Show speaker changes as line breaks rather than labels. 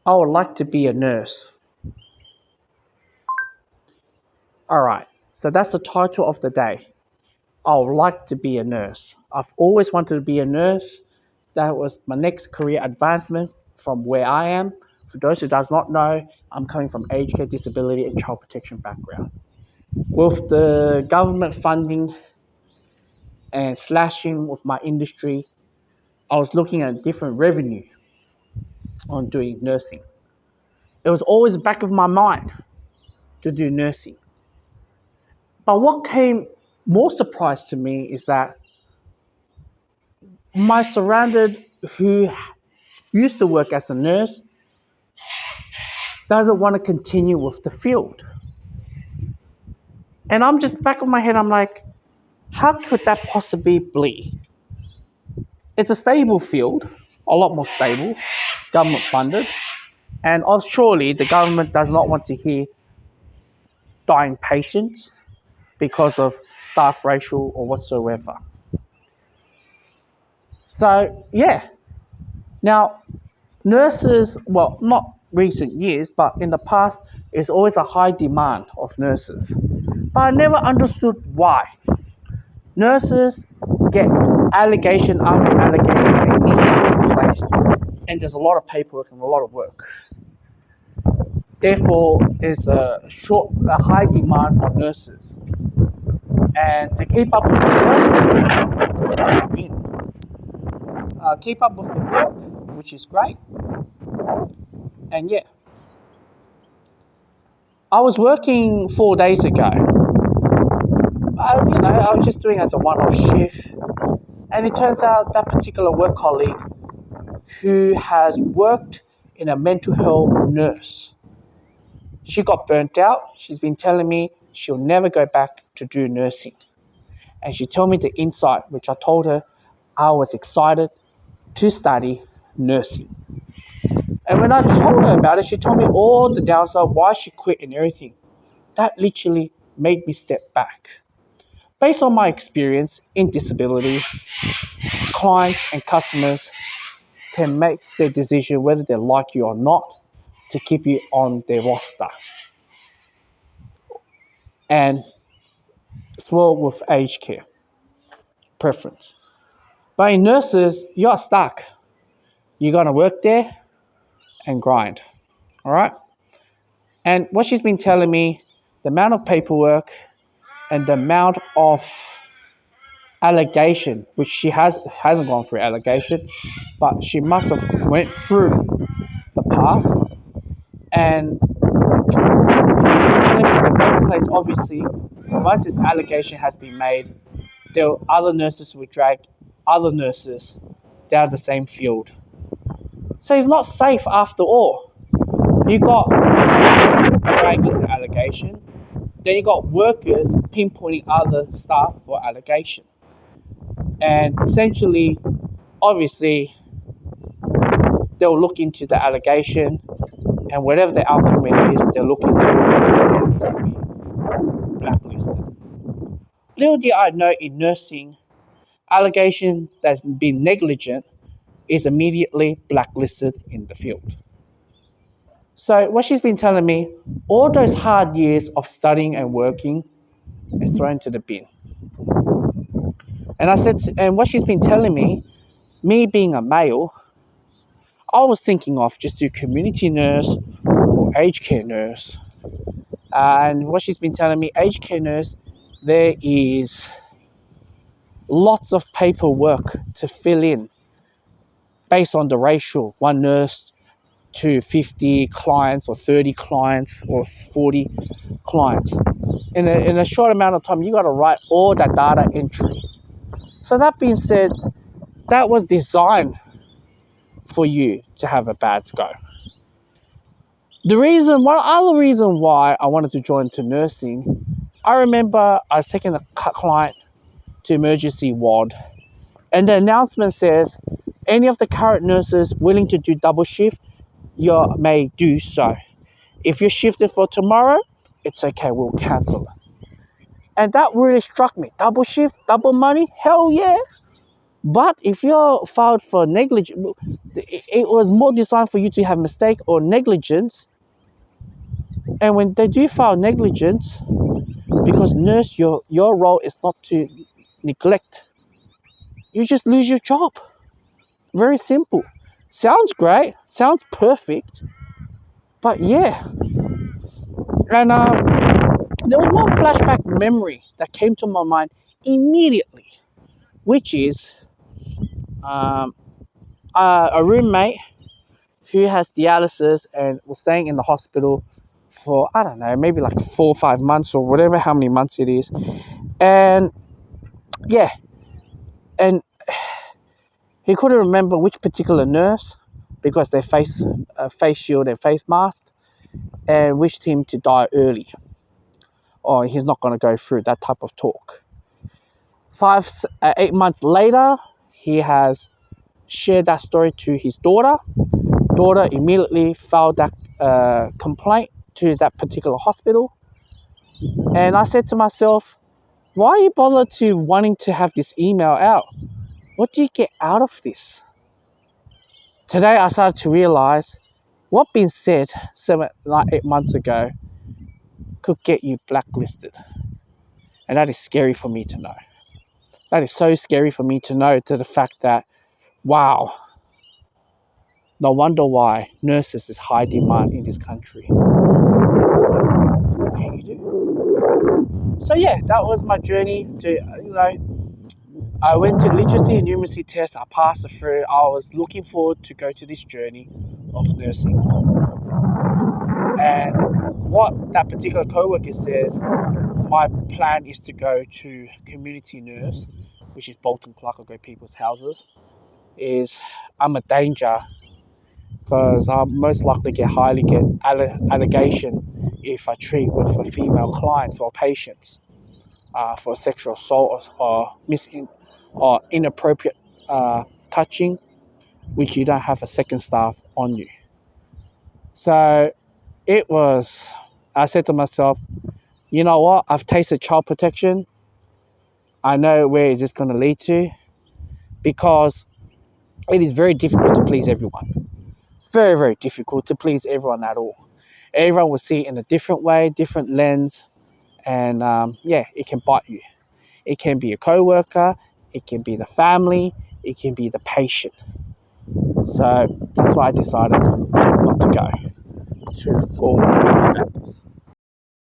I would like to be a nurse. Alright, so that's the title of the day. I would like to be a nurse. I've always wanted to be a nurse. That was my next career advancement from where I am. For those who does not know, I'm coming from aged care, disability and child protection background. With the government funding and slashing with my industry, I was looking at different revenue on doing nursing. It was always back of my mind to do nursing. But what came more surprise to me is that my surrounded who used to work as a nurse doesn't want to continue with the field. And I'm just back of my head, I'm like, how could that possibly be? It's a stable field, a lot more stable, government funded, and surely the government does not want to hear dying patients because of staff ratio or whatsoever. So yeah, now nurses, well, not recent years, but in the past, is always a high demand of nurses. But I never understood why. Nurses get allegation after allegation they need to be replaced, and there's a lot of paperwork and a lot of work. Therefore, there's a high demand on nurses, and to keep up with the keep up with the work, which is great. And yeah, I was working 4 days ago. I was just doing it as a one-off shift, and it turns out that particular work colleague who has worked in a mental health nurse, she got burnt out. She's been telling me she'll never go back to do nursing, and she told me the insight, which I told her I was excited to study nursing. And when I told her about it, she told me all the downside, why she quit and everything. That literally made me step back. Based on my experience in disability, clients and customers can make their decision whether they like you or not to keep you on their roster. And as well with aged care preference. But in nurses, you're stuck. You're gonna work there and grind. All right. And what she's been telling me, the amount of paperwork and the amount of allegation, which hasn't gone through allegation, but she must have went through the path. And the workplace, obviously, once this allegation has been made, there other nurses will drag other nurses down the same field. So it's not safe after all. You got dragging the allegation, then you got workers pinpointing other staff for allegation. And essentially, obviously, they'll look into the allegation, and whatever the outcome it is, they'll look into it and be blacklisted. Little did I know in nursing, allegation that's been negligent is immediately blacklisted in the field. So what she's been telling me, all those hard years of studying and working is thrown to the bin. And I said, and what she's been telling me being a male, I was thinking of just do community nurse or aged care nurse. And what she's been telling me, aged care nurse, there is lots of paperwork to fill in based on the ratio, one nurse to 50 clients or 30 clients or 40 clients. In a short amount of time, you got to write all that data entry. So that being said, that was designed for you to have a bad go. One other reason why I wanted to join to nursing, I remember I was taking a client to emergency ward, and the announcement says, any of the current nurses willing to do double shift, you may do so. If you're shifted for tomorrow, it's okay, we'll cancel it. And that really struck me. Double shift, double money, hell yeah. But if you're filed for negligence, it was more designed for you to have mistake or negligence. And when they do file negligence, because nurse, your role is not to neglect, you just lose your job. Very simple. Sounds great, sounds perfect, but yeah. And there was one flashback memory that came to my mind immediately, which is um, a roommate who has dialysis and was staying in the hospital for, I don't know, maybe like 4 or 5 months or whatever, how many months it is. And yeah, and he couldn't remember which particular nurse because they face face shield and face mask, and wished him to die early, or he's not going to go through that type of talk. 8 months later, he has shared that story to his daughter. Daughter immediately filed that complaint to that particular hospital. And I said to myself, why are you bothered to wanting to have this email out? What do you get out of this? Today I started to realize what being said 8 months ago could get you blacklisted. And that is scary for me to know. That is so scary for me to know, to the fact that, wow, no wonder why nurses is high demand in this country. What can you do? So yeah, that was my journey to, I went to literacy and numeracy test. I passed it through. I was looking forward to go to this journey of nursing. And what that particular co-worker says, my plan is to go to community nurse, which is Bolton Clark. I go people's houses. Is I'm a danger because I'm most likely get allegation if I treat with a female clients or patients for sexual assault or inappropriate touching, which you don't have a second staff on you. So I said to myself, you know what? I've tasted child protection. I know where is this going to lead to, because it is very difficult to please everyone. Very, very difficult to please everyone at all. Everyone will see it in a different way, different lens, and yeah, it can bite you. It can be a co-worker, it can be the family, it can be the patient. So that's why I decided not to go to forward about this.